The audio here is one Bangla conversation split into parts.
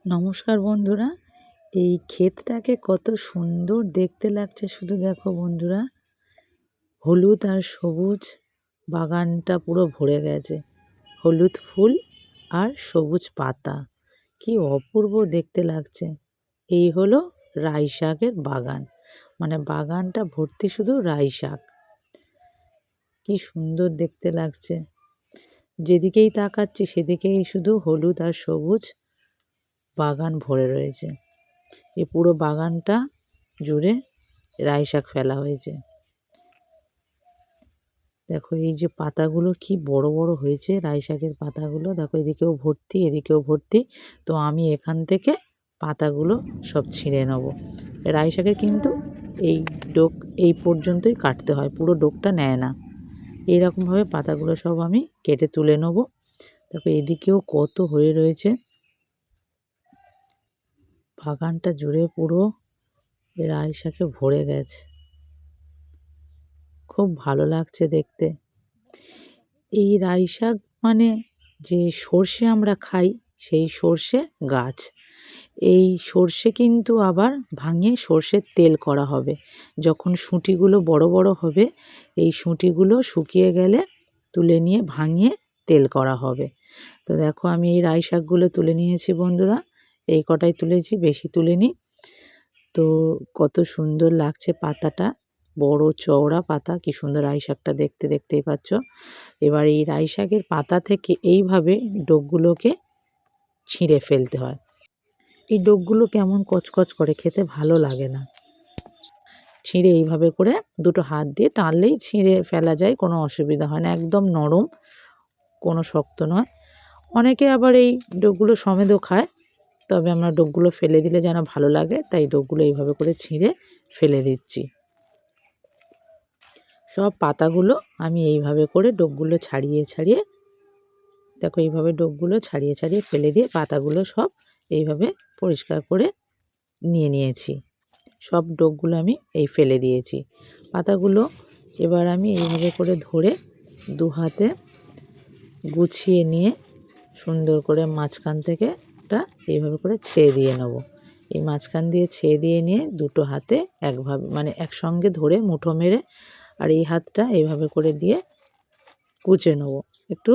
নমস্কার বন্ধুরা, এই ক্ষেতটাকে কত সুন্দর দেখতে লাগছে শুধু দেখো বন্ধুরা। হলুদ আর সবুজ বাগানটা পুরো ভরে গেছে। হলুদ ফুল আর সবুজ পাতা, কি অপূর্ব দেখতে লাগছে। এই হলো রাই শাকের বাগান, মানে বাগানটা ভর্তি শুধু রাই শাক। কি সুন্দর দেখতে লাগছে, যেদিকেই তাকাচ্ছি সেদিকেই শুধু হলুদ আর সবুজ বাগান ভরে রয়েছে। এই পুরো বাগানটা জুড়ে রাই শাক ফেলা হয়েছে। দেখো এই যে পাতাগুলো কি বড় বড় হয়েছে, রাই শাকের পাতাগুলো দেখো, এদিকেও ভর্তি এদিকেও ভর্তি। তো আমি এখান থেকে পাতাগুলো সব ছিঁড়ে নেব। রাই শাকের কিন্তু এই ডোক এই পর্যন্তই কাটতে হয়, পুরো ডোকটা নেয় না। এইরকমভাবে পাতাগুলো সব আমি কেটে তুলে নেব। দেখো এদিকেও কত হয়ে রয়েছে, বাগানটা জুড়ে পুরো রাই শাকে ভরে গেছে। খুব ভালো লাগছে দেখতে। এই রাই শাক মানে যে সর্ষে আমরা খাই, সেই সর্ষে গাছ। এই সর্ষে কিন্তু আবার ভাঙিয়ে সর্ষের তেল করা হবে। যখন শুঁটিগুলো বড় বড় হবে, এই শুঁটিগুলো শুকিয়ে গেলে তুলে নিয়ে ভাঙিয়ে তেল করা হবে। তো দেখো আমি এই রাই শাকগুলো তুলে নিয়েছি বন্ধুরা, এই কটাই তুলেছি, বেশি তুলিনি। তো কত সুন্দর লাগছে পাতাটা, বড় চওড়া পাতা, কি সুন্দর রাই শাকটা দেখতে, দেখতেই পাচ্ছ। এবার এই রাই শাকের পাতা থেকে এইভাবে ডোকগুলোকে ছিঁড়ে ফেলতে হয়। এই ডোকগুলো কেমন কচকচ করে, খেতে ভালো লাগে না। ছিঁড়ে এইভাবে করে দুটো হাত দিয়ে টানলেই ছিঁড়ে ফেলা যায়, কোনো অসুবিধা হয় না, একদম নরম, কোনো শক্ত নয়। অনেকে আবার এই ডোকগুলো সমেতও খায়, তবে আমরা ডোকগুলো ফেলে দিলে যেন ভালো লাগে, তাই ডোকগুলো এইভাবে করে ছিঁড়ে ফেলে দিচ্ছি। সব পাতাগুলো আমি এইভাবে করে ডোকগুলো ছাড়িয়ে ছাড়িয়ে, দেখো এইভাবে ডোকগুলো ছাড়িয়ে ছাড়িয়ে ফেলে দিয়ে পাতাগুলো সব এইভাবে পরিষ্কার করে নিয়ে নিয়েছি। সব ডোকগুলো আমি এই ফেলে দিয়েছি। পাতাগুলো এবার আমি এইভাবে করে ধরে দু হাতে গুছিয়ে নিয়ে সুন্দর করে মাঝখান থেকে একটা এইভাবে করে ছেয়ে দিয়ে নেব। এই মাঝখান দিয়ে ছেয়ে দিয়ে নিয়ে দুটো হাতে একভাবে মানে একসঙ্গে ধরে মুঠো মেরে, আর এই হাতটা এইভাবে করে দিয়ে কুচে নেব। একটু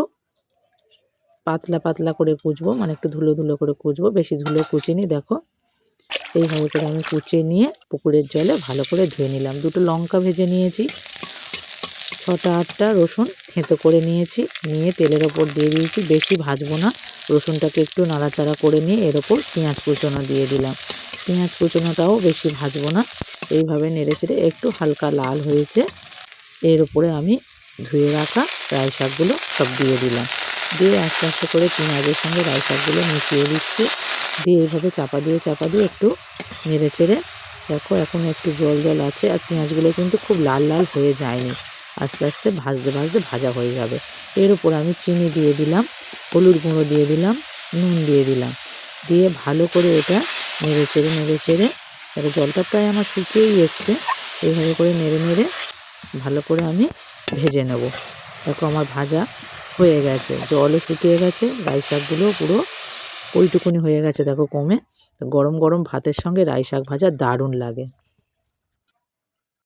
পাতলা পাতলা করে কুচবো, মানে একটু ধুলো ধুলো করে কুচবো, বেশি ধুলো কুচিনি। দেখো এইভাবে করে আমি কুচিয়ে নিয়ে পুকুরের জলে ভালো করে ধুয়ে নিলাম। দুটো লঙ্কা ভেজে নিয়েছি, 6-8টা রসুন থেঁতো করে নিয়েছি, নিয়ে তেলের ওপর দিয়ে দিয়েছি। বেশি ভাজবো না, রসুনটাকে একটু নাড়াচাড়া করে নিয়ে এর ওপর পেঁয়াজ কুচোনো দিয়ে দিলাম। পেঁয়াজ কুচোনোটাও বেশি ভাজবো না, এইভাবে নেড়ে চেড়ে একটু হালকা লাল হয়েছে, এর উপরে আমি ধুয়ে রাখা রাই শাকগুলো সব দিয়ে দিলাম। দিয়ে আস্তে আস্তে করে পেঁয়াজের সঙ্গে রাই শাকগুলো মিশিয়ে দিচ্ছি। দিয়ে এইভাবে চাপা দিয়ে একটু নেড়ে চেড়ে, দেখো এখন একটু জল জল আছে, আর পেঁয়াজগুলো কিন্তু খুব লাল লাল হয়ে যায়নি, আস্তে আস্তে ভাজতে ভাজতে ভাজা হয়ে যাবে। এর উপর আমি চিনি দিয়ে দিলাম, হলুদ গুঁড়ো দিয়ে দিলাম, নুন দিয়ে দিলাম, দিয়ে ভালো করে এটা নেড়ে চেড়ে এবার জলটা প্রায় আমার শুকিয়েই এসছে, এইভাবে করে নেড়ে নেড়ে ভালো করে আমি ভেজে নেব। দেখো আমার ভাজা হয়ে গেছে, জলও শুকিয়ে গেছে, রাই শাকগুলোও পুরো ওইটুকুনি হয়ে গেছে দেখো কমে। গরম গরম ভাতের সঙ্গে রাই শাক ভাজা দারুণ লাগে।